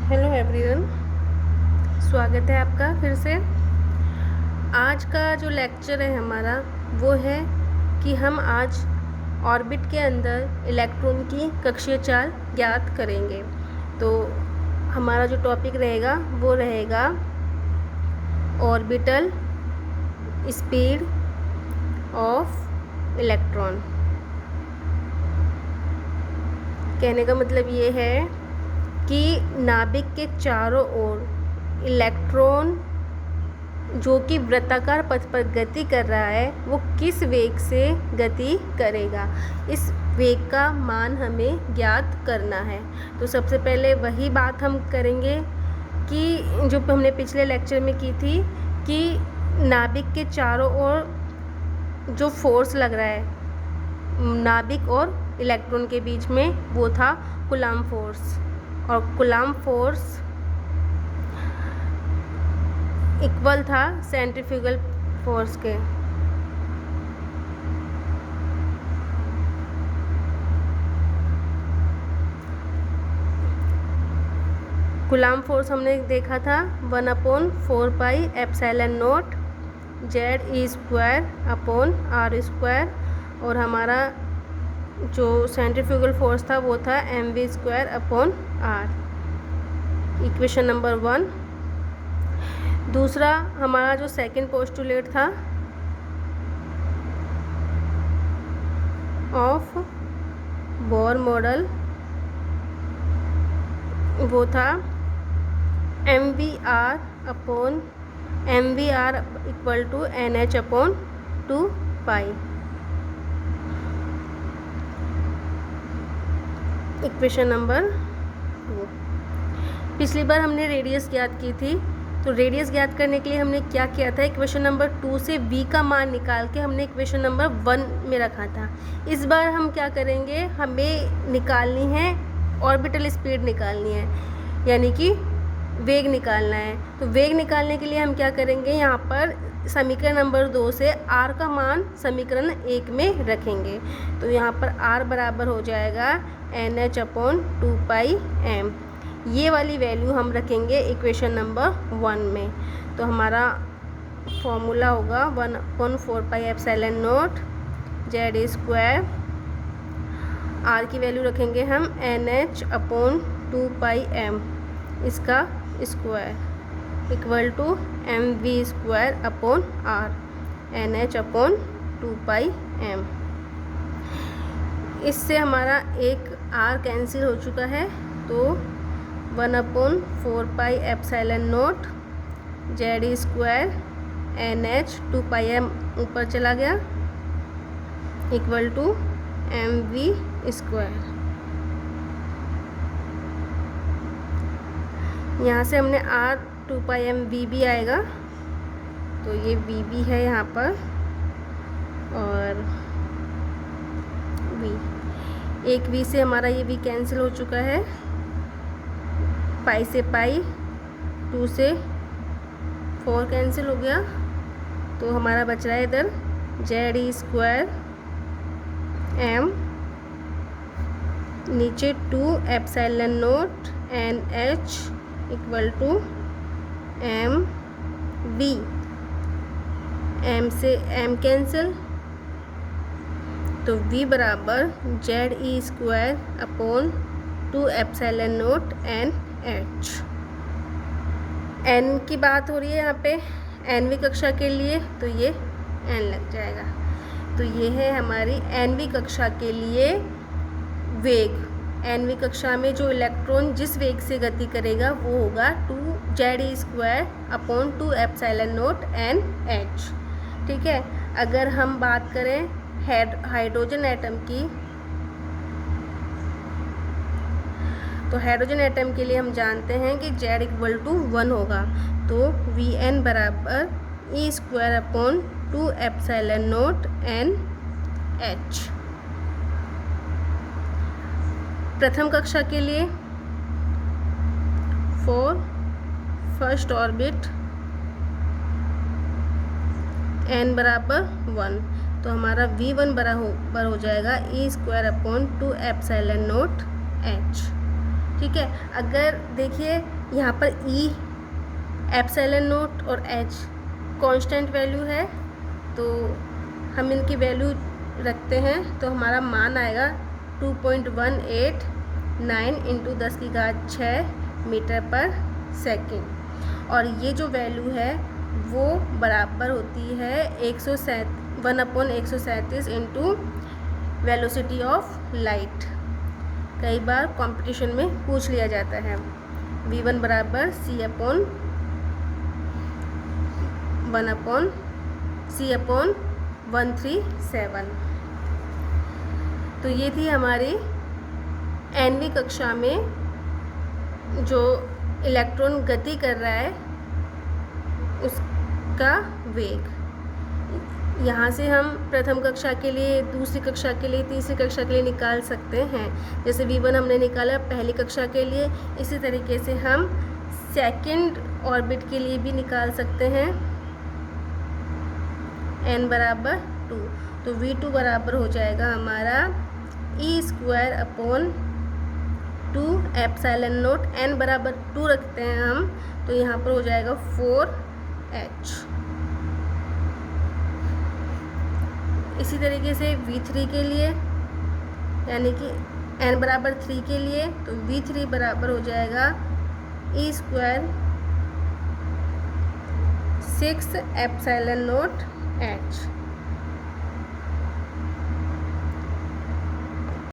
Hello everyone, स्वागत है आपका फिर से। आज का जो लेक्चर है हमारा वो है कि हम आज ऑर्बिट के अंदर इलेक्ट्रॉन की कक्षीय चाल ज्ञात करेंगे। तो हमारा जो टॉपिक रहेगा वो रहेगा ऑर्बिटल स्पीड ऑफ इलेक्ट्रॉन। कहने का मतलब ये है कि नाभिक के चारों ओर इलेक्ट्रॉन जो कि वृत्ताकार पथ पर गति कर रहा है वो किस वेग से गति करेगा, इस वेग का मान हमें ज्ञात करना है। तो सबसे पहले वही बात हम करेंगे कि जो हमने पिछले लेक्चर में की थी कि नाभिक के चारों ओर जो फोर्स लग रहा है नाभिक और इलेक्ट्रॉन के बीच में वो था कूलम्ब फोर्स, और कूलम्ब फोर्स इक्वल था सेंट्रीफ्यूगल फोर्स के। कूलम्ब फोर्स हमने देखा था 1/4πε0 Z² और हमारा जो सेंट्रीफ्यूगल फोर्स था वो था mv²/r। Equation number 1। दूसरा हमारा जो सेकंड पोस्टुलेट था ऑफ बोर मॉडल वो था mvr equal to nh/2π। Equation number 2। पिछली बार हमने रेडियस ज्ञात की थी, तो रेडियस ज्ञात करने के लिए हमने क्या किया था, इक्वेशन नंबर 2 से v का मान निकाल के हमने इक्वेशन नंबर 1 में रखा था। इस बार हम क्या करेंगे, हमें निकालनी है ऑर्बिटल स्पीड निकालनी है, यानी कि वेग निकालना है। तो वेग निकालने के लिए हम क्या करेंगे, यहाँ पर समीकरण नंबर 2 से r का मान समीकरण 1 में रखेंगे। तो यहाँ पर r बराबर हो जाएगा nh/2πm। ये वाली वैल्यू हम रखेंगे इक्वेशन नंबर 1 में। तो हमारा फॉर्मूला होगा 1/4πε0 Z², r की वैल्यू रखेंगे हम nh/2πm, इसका square equal to mv²/r nh/2πm। इससे हमारा एक r कैंसिल हो चुका है, तो 1/4πε0 Z² nh/2πm ऊपर चला गया इक्वल टू mv²। यहाँ से हमने r 2πm v भी आएगा, तो ये v भी है यहाँ पर, और v एक v से हमारा ये v कैंसिल हो चुका है, पाई से पाई, 2 से 4 कैंसिल हो गया, तो हमारा बच रहा है इधर Z²m नीचे 2ε0 nh equal to mv, m से m कैंसिल, तो v बराबर Ze²/2ε0 nh। n की बात हो रही है यहाँ पे nवीं कक्षा के लिए, तो ये n लग जाएगा। तो ये है हमारी nवीं कक्षा के लिए वेग। nवीं कक्षा में जो इलेक्ट्रॉन जिस वेग से गति करेगा वो होगा Ze²/2ε0 nh। ठीक है। अगर हम बात करें हाइड्रोजन एटम की, तो हाइड्रोजन एटम के लिए हम जानते हैं कि Z=1 होगा, तो Vn बराबर E²/2ε0 nh। प्रथम कक्षा के लिए फॉर फर्स्ट ऑर्बिट n बराबर 1, तो हमारा V1 बराबर हो जाएगा E²/2ε0 h। ठीक है। अगर देखिए यहाँ पर ई, एप्सिलॉन नॉट और एच कांस्टेंट वैल्यू है, तो हम इनकी वैल्यू रखते हैं तो हमारा मान आएगा 2.189 इंटू 10⁻6 मीटर पर सेकेंड। और ये जो वैल्यू है वो बराबर होती है 1/137 इंटू वेलोसिटी ऑफ लाइट। कई बार कंपटीशन में पूछ लिया जाता है। v1 बराबर c/137। तो ये थी हमारी 9वीं कक्षा में जो इलेक्ट्रॉन गति कर रहा है उसका वेग। यहाँ से हम प्रथम कक्षा के लिए, दूसरी कक्षा के लिए, तीसरी कक्षा के लिए निकाल सकते हैं। जैसे v1 हमने निकाला पहली कक्षा के लिए, इसी तरीके से हम सेकंड ऑर्बिट के लिए भी निकाल सकते हैं n बराबर 2। तो v2 बराबर हो जाएगा हमारा e²/2 एप्सिलॉन नॉट, n बराबर 2 रखते हैं हम, तो यहाँ पर हो जाएगा 4h। इसी तरीके से v3 के लिए, यानी कि n बराबर 3 के लिए, तो v3 बराबर हो जाएगा e²/6 एप्सिलॉन नॉट h।